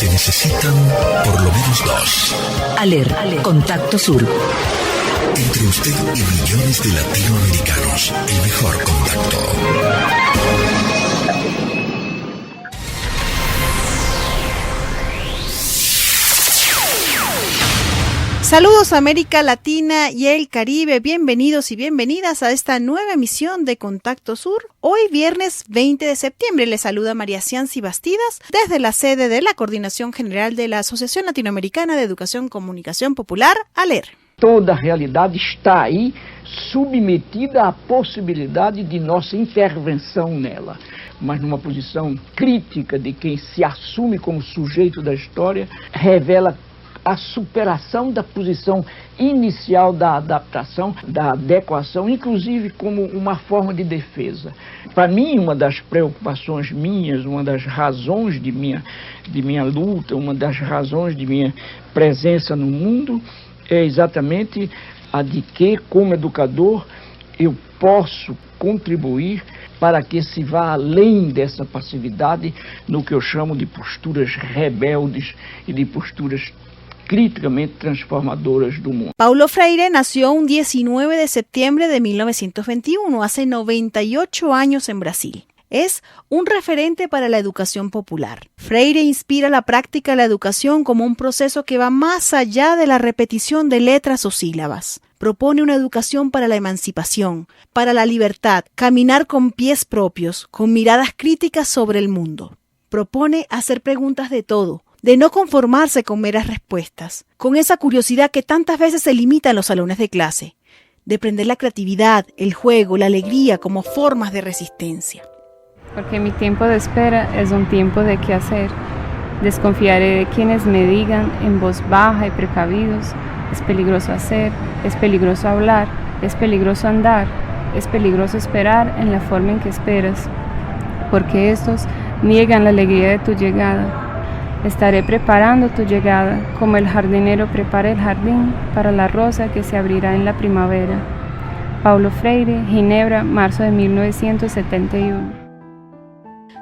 Se necesitan por lo menos dos. ALER, Contacto Sur. Entre usted y millones de latinoamericanos, el mejor contacto. Saludos a América Latina y el Caribe, bienvenidos y bienvenidas a esta nueva emisión de Contacto Sur. Hoy viernes 20 de septiembre les saluda María Cianci Bastidas desde la sede de la Coordinación General de la Asociación Latinoamericana de Educación Comunicación Popular, ALER. Toda a realidade está aí submetida à possibilidade de nossa intervenção nela, mas numa posição crítica de quem se assume como sujeito da história, revela a superação da posição inicial da adaptação, da adequação, inclusive como uma forma de defesa. Para mim, uma das preocupações minhas, uma das razões de minha luta, uma das razões de minha presença no mundo é exatamente a de que, como educador, eu posso contribuir para que se vá além dessa passividade no que eu chamo de posturas rebeldes e de posturas críticamente transformadoras do mundo. Paulo Freire nació un 19 de septiembre de 1921, hace 98 años en Brasil. Es un referente para la educación popular. Freire inspira la práctica de la educación como un proceso que va más allá de la repetición de letras o sílabas. Propone una educación para la emancipación, para la libertad, caminar con pies propios, con miradas críticas sobre el mundo. Propone hacer preguntas de todo, de no conformarse con meras respuestas, con esa curiosidad que tantas veces se limita en los salones de clase, de prender la creatividad, el juego, la alegría como formas de resistencia. Porque mi tiempo de espera es un tiempo de qué hacer. Desconfiaré de quienes me digan en voz baja y precavidos, es peligroso hacer, es peligroso hablar, es peligroso andar, es peligroso esperar en la forma en que esperas, porque estos niegan la alegría de tu llegada. Estaré preparando tu llegada, como el jardinero prepara el jardín para la rosa que se abrirá en la primavera. Paulo Freire, Ginebra, marzo de 1971.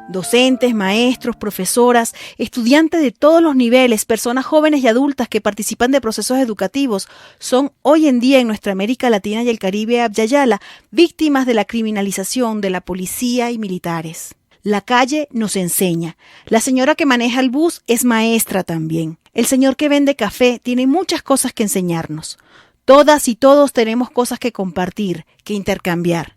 Docentes, maestros, profesoras, estudiantes de todos los niveles, personas jóvenes y adultas que participan de procesos educativos son hoy en día en nuestra América Latina y el Caribe Abya Yala víctimas de la criminalización de la policía y militares. La calle nos enseña. La señora que maneja el bus es maestra también. El señor que vende café tiene muchas cosas que enseñarnos. Todas y todos tenemos cosas que compartir, que intercambiar.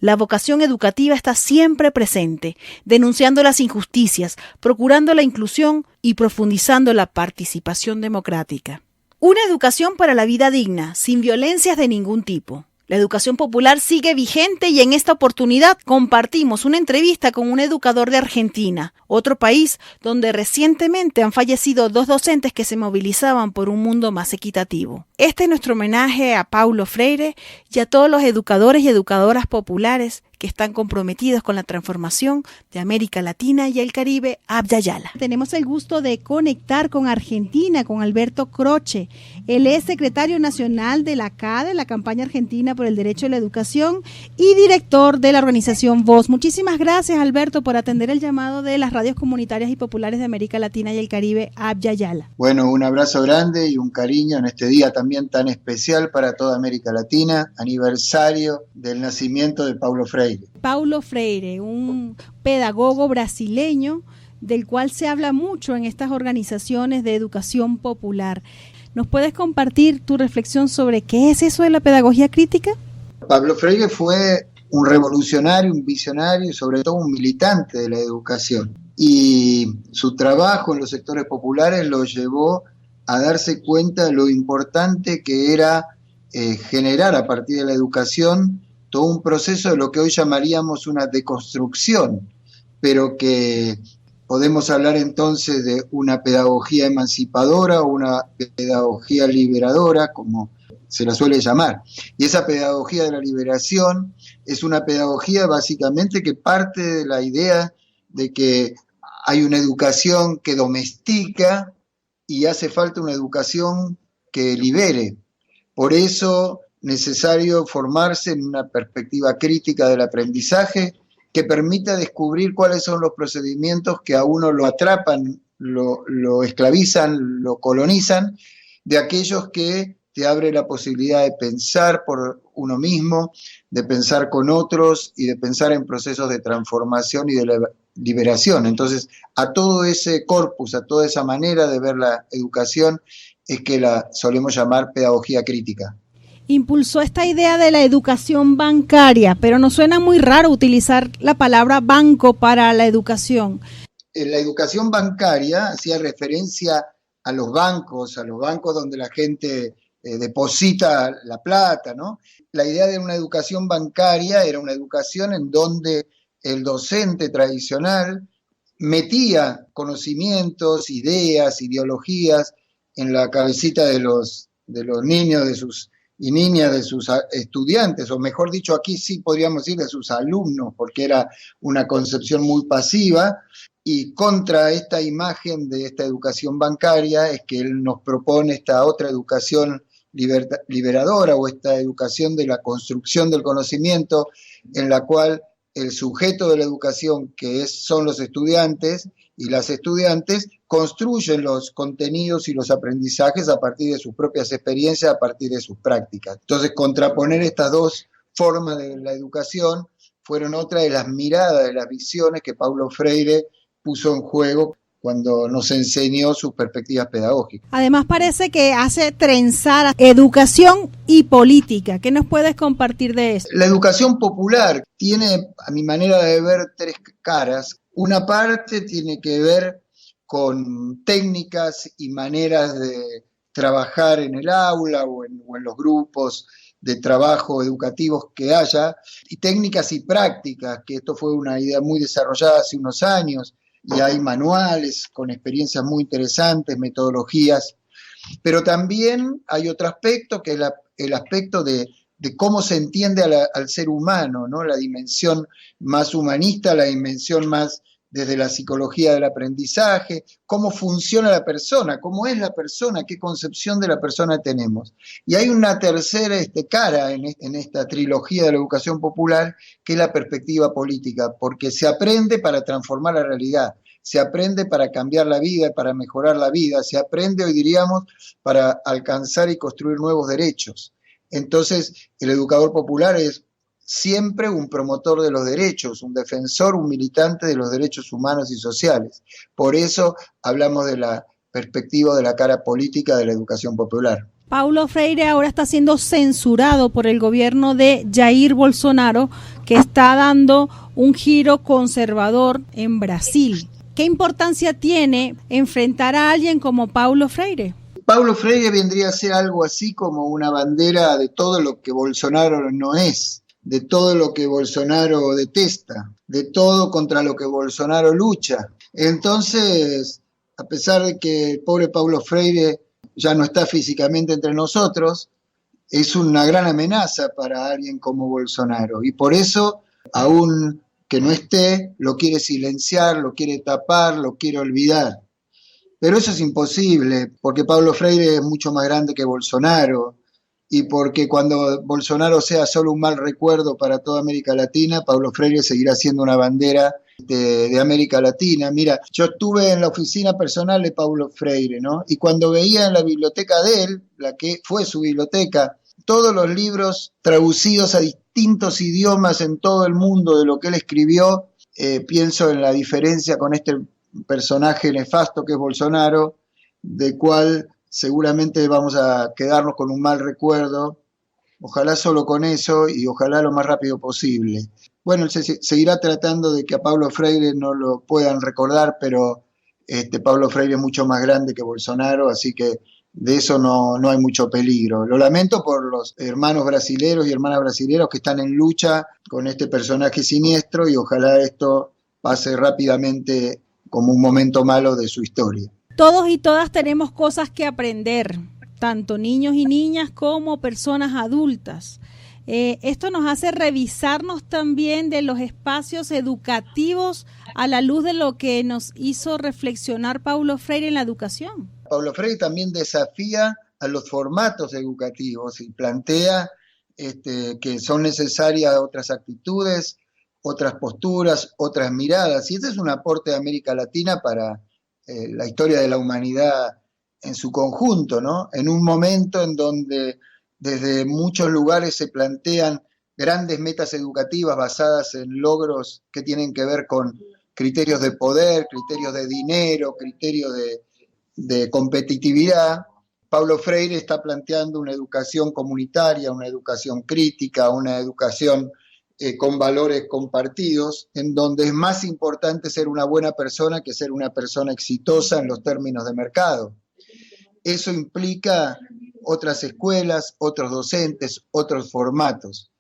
La vocación educativa está siempre presente, denunciando las injusticias, procurando la inclusión y profundizando la participación democrática. Una educación para la vida digna, sin violencias de ningún tipo. La educación popular sigue vigente y en esta oportunidad compartimos una entrevista con un educador de Argentina, otro país donde recientemente han fallecido 2 docentes que se movilizaban por un mundo más equitativo. Este es nuestro homenaje a Paulo Freire y a todos los educadores y educadoras populares que están comprometidos con la transformación de América Latina y el Caribe Abya Yala. Tenemos el gusto de conectar con Argentina, con Alberto Croce. Él es secretario nacional de la CADE, la Campaña Argentina por el Derecho a la Educación, y director de la organización Voz. Muchísimas gracias, Alberto, por atender el llamado de las radios comunitarias y populares de América Latina y el Caribe Abya Yala. Bueno, un abrazo grande y un cariño en este día también tan especial para toda América Latina, aniversario del nacimiento de Paulo Freire. Paulo Freire, un pedagogo brasileño del cual se habla mucho en estas organizaciones de educación popular. ¿Nos puedes compartir tu reflexión sobre qué es eso de la pedagogía crítica? Paulo Freire fue un revolucionario, un visionario y sobre todo un militante de la educación. Y su trabajo en los sectores populares lo llevó a darse cuenta de lo importante que era generar a partir de la educación todo un proceso de lo que hoy llamaríamos una deconstrucción, pero que podemos hablar entonces de una pedagogía emancipadora o una pedagogía liberadora, como se la suele llamar. Y esa pedagogía de la liberación es una pedagogía básicamente que parte de la idea de que hay una educación que domestica y hace falta una educación que libere. Por eso necesario formarse en una perspectiva crítica del aprendizaje que permita descubrir cuáles son los procedimientos que a uno lo atrapan lo esclavizan, lo colonizan, de aquellos que te abre la posibilidad de pensar por uno mismo, de pensar con otros y de pensar en procesos de transformación y de liberación. Entonces, a todo ese corpus, a toda esa manera de ver la educación, es que la solemos llamar pedagogía crítica. Impulsó esta idea de la educación bancaria, pero nos suena muy raro utilizar la palabra banco para la educación. La educación bancaria hacía referencia a los bancos donde la gente deposita la plata, ¿no? La idea de una educación bancaria era una educación en donde el docente tradicional metía conocimientos, ideas, ideologías en la cabecita de los niños y niñas de sus estudiantes, o mejor dicho, aquí sí podríamos decir de sus alumnos, porque era una concepción muy pasiva, y contra esta imagen de esta educación bancaria es que él nos propone esta otra educación liberadora, o esta educación de la construcción del conocimiento, en la cual el sujeto de la educación, son los estudiantes y las estudiantes, construyen los contenidos y los aprendizajes a partir de sus propias experiencias, a partir de sus prácticas. Entonces, contraponer estas dos formas de la educación fueron otra de las miradas, de las visiones que Paulo Freire puso en juego cuando nos enseñó sus perspectivas pedagógicas. Además, parece que hace trenzar educación y política. ¿Qué nos puedes compartir de eso? La educación popular tiene, a mi manera de ver, tres caras. Una parte tiene que ver con técnicas y maneras de trabajar en el aula o en los grupos de trabajo educativos que haya, y técnicas y prácticas, que esto fue una idea muy desarrollada hace unos años, y hay manuales con experiencias muy interesantes, metodologías, pero también hay otro aspecto que es el aspecto de cómo se entiende al ser humano, ¿no? La dimensión más humanista, la dimensión más desde la psicología del aprendizaje, cómo funciona la persona, cómo es la persona, qué concepción de la persona tenemos. Y hay una tercera cara en esta trilogía de la educación popular, que es la perspectiva política, porque se aprende para transformar la realidad, se aprende para cambiar la vida, para mejorar la vida, se aprende, hoy diríamos, para alcanzar y construir nuevos derechos. Entonces, el educador popular es siempre un promotor de los derechos, un defensor, un militante de los derechos humanos y sociales. Por eso hablamos de la perspectiva de la cara política de la educación popular. Paulo Freire ahora está siendo censurado por el gobierno de Jair Bolsonaro, que está dando un giro conservador en Brasil. ¿Qué importancia tiene enfrentar a alguien como Paulo Freire? Paulo Freire vendría a ser algo así como una bandera de todo lo que Bolsonaro no es, de todo lo que Bolsonaro detesta, de todo contra lo que Bolsonaro lucha. Entonces, a pesar de que el pobre Paulo Freire ya no está físicamente entre nosotros, es una gran amenaza para alguien como Bolsonaro. Y por eso, aún que no esté, lo quiere silenciar, lo quiere tapar, lo quiere olvidar. Pero eso es imposible, porque Paulo Freire es mucho más grande que Bolsonaro, y porque cuando Bolsonaro sea solo un mal recuerdo para toda América Latina, Paulo Freire seguirá siendo una bandera de América Latina. Mira, yo estuve en la oficina personal de Paulo Freire, ¿no? Y cuando veía en la biblioteca de él, la que fue su biblioteca, todos los libros traducidos a distintos idiomas en todo el mundo de lo que él escribió, pienso en la diferencia con este personaje nefasto que es Bolsonaro, de cual seguramente vamos a quedarnos con un mal recuerdo, ojalá solo con eso y ojalá lo más rápido posible. Bueno, se seguirá tratando de que a Paulo Freire no lo puedan recordar, pero Paulo Freire es mucho más grande que Bolsonaro, así que de eso no hay mucho peligro. Lo lamento por los hermanos brasileros y hermanas brasileros que están en lucha con este personaje siniestro, y ojalá esto pase rápidamente como un momento malo de su historia. Todos y todas tenemos cosas que aprender, tanto niños y niñas como personas adultas. Esto nos hace revisarnos también de los espacios educativos a la luz de lo que nos hizo reflexionar Paulo Freire en la educación. Paulo Freire también desafía a los formatos educativos y plantea que son necesarias otras actitudes, otras posturas, otras miradas, y ese es un aporte de América Latina para la historia de la humanidad en su conjunto, ¿no? En un momento en donde desde muchos lugares se plantean grandes metas educativas basadas en logros que tienen que ver con criterios de poder, criterios de dinero, criterios de competitividad. Paulo Freire está planteando una educación comunitaria, una educación crítica, una educación con valores compartidos, en donde es más importante ser una buena persona que ser una persona exitosa en los términos de mercado. Eso implica otras escuelas, otros docentes, otros formatos.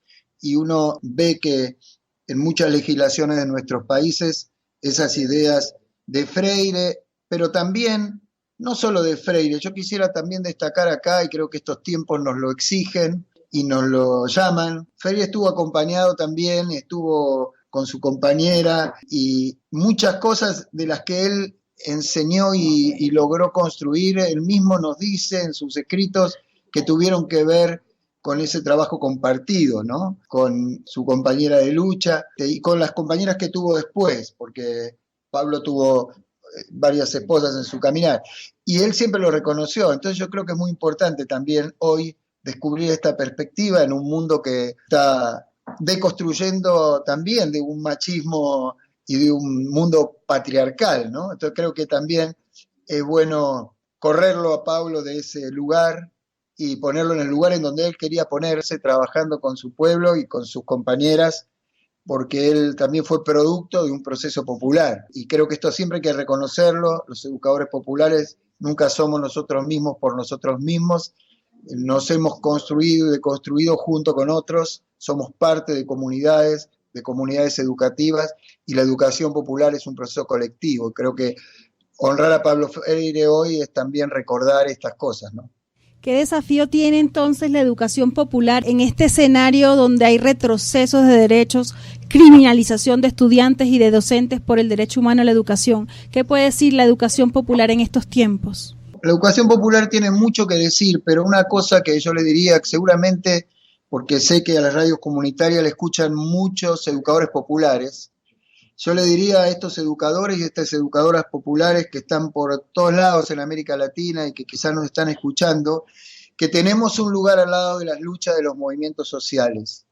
Y uno ve que en muchas legislaciones de nuestros países esas ideas de Freire, pero también, no solo de Freire, yo quisiera también destacar acá, y creo que estos tiempos nos lo exigen y nos lo llaman, Freire estuvo acompañado también, estuvo con su compañera, y muchas cosas de las que él enseñó y logró construir, él mismo nos dice en sus escritos que tuvieron que ver con ese trabajo compartido, ¿no? Con su compañera de lucha y con las compañeras que tuvo después, porque Pablo tuvo varias esposas en su caminar, y él siempre lo reconoció. Entonces yo creo que es muy importante también hoy descubrir esta perspectiva en un mundo que está deconstruyendo también de un machismo y de un mundo patriarcal, ¿no? Entonces creo que también es bueno correrlo a Pablo de ese lugar y ponerlo en el lugar en donde él quería ponerse, trabajando con su pueblo y con sus compañeras, porque él también fue producto de un proceso popular. Y creo que esto siempre hay que reconocerlo, los educadores populares nunca somos nosotros mismos por nosotros mismos, nos hemos construido y deconstruido junto con otros, somos parte de comunidades educativas, y la educación popular es un proceso colectivo. Creo que honrar a Pablo Freire hoy es también recordar estas cosas, ¿no? ¿Qué desafío tiene entonces la educación popular en este escenario donde hay retrocesos de derechos, criminalización de estudiantes y de docentes por el derecho humano a la educación? ¿Qué puede decir la educación popular en estos tiempos? La educación popular tiene mucho que decir, pero una cosa que yo le diría, que seguramente, porque sé que a las radios comunitarias le escuchan muchos educadores populares, yo le diría a estos educadores y estas educadoras populares que están por todos lados en América Latina y que quizás nos están escuchando, que tenemos un lugar al lado de las luchas de los movimientos sociales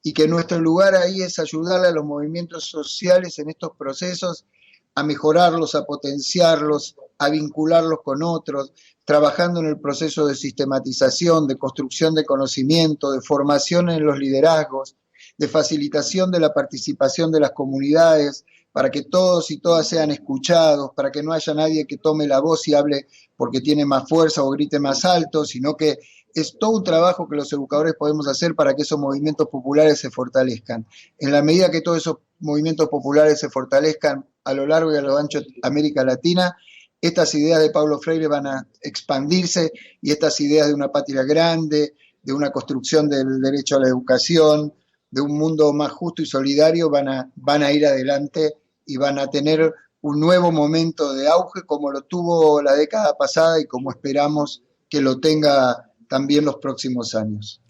y que nuestro lugar ahí es ayudarle a los movimientos sociales en estos procesos a mejorarlos, a potenciarlos, a vincularlos con otros, trabajando en el proceso de sistematización, de construcción de conocimiento, de formación en los liderazgos, de facilitación de la participación de las comunidades, para que todos y todas sean escuchados, para que no haya nadie que tome la voz y hable porque tiene más fuerza o grite más alto, sino que es todo un trabajo que los educadores podemos hacer para que esos movimientos populares se fortalezcan. En la medida que todos esos movimientos populares se fortalezcan a lo largo y a lo ancho de América Latina, estas ideas de Paulo Freire van a expandirse, y estas ideas de una patria grande, de una construcción del derecho a la educación, de un mundo más justo y solidario, van a ir adelante y van a tener un nuevo momento de auge como lo tuvo la década pasada y como esperamos que lo tenga también los próximos años.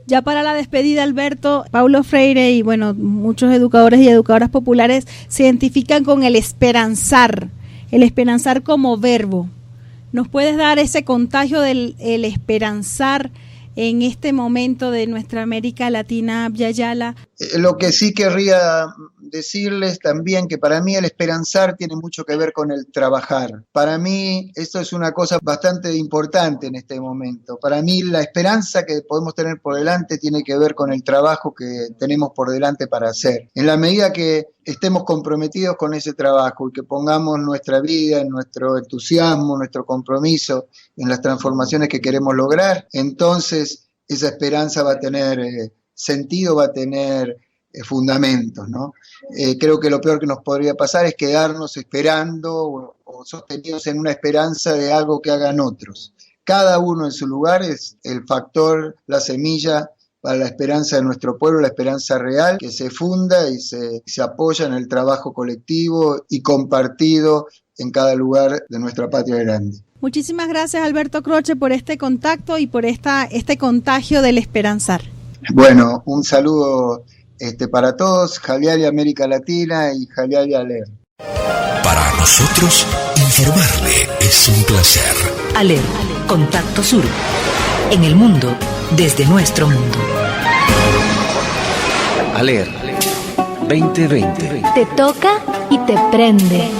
Ya para la despedida, Alberto, Paulo Freire y bueno, muchos educadores y educadoras populares se identifican con el esperanzar como verbo. ¿Nos puedes dar ese contagio del el esperanzar en este momento de nuestra América Latina, Abya Yala? Lo que sí querría decirles también, que para mí el esperanzar tiene mucho que ver con el trabajar. Para mí esto es una cosa bastante importante en este momento. Para mí la esperanza que podemos tener por delante tiene que ver con el trabajo que tenemos por delante para hacer. En la medida que estemos comprometidos con ese trabajo y que pongamos nuestra vida, nuestro entusiasmo, nuestro compromiso en las transformaciones que queremos lograr, entonces esa esperanza va a tener sentido, va a tener fundamentos, ¿no? Creo que lo peor que nos podría pasar es quedarnos esperando o sostenidos en una esperanza de algo que hagan otros. Cada uno en su lugar es el factor, la semilla para la esperanza de nuestro pueblo, la esperanza real, que se funda y se apoya en el trabajo colectivo y compartido en cada lugar de nuestra patria grande. Muchísimas gracias, Alberto Croce, por este contacto y por este contagio del esperanzar. Bueno, un saludo para todos, Jaliali América Latina y Jaliali Aler. Para nosotros, informarle es un placer. ALER, Contacto Sur. En el mundo, desde nuestro mundo. ALER 2020. Te toca y te prende.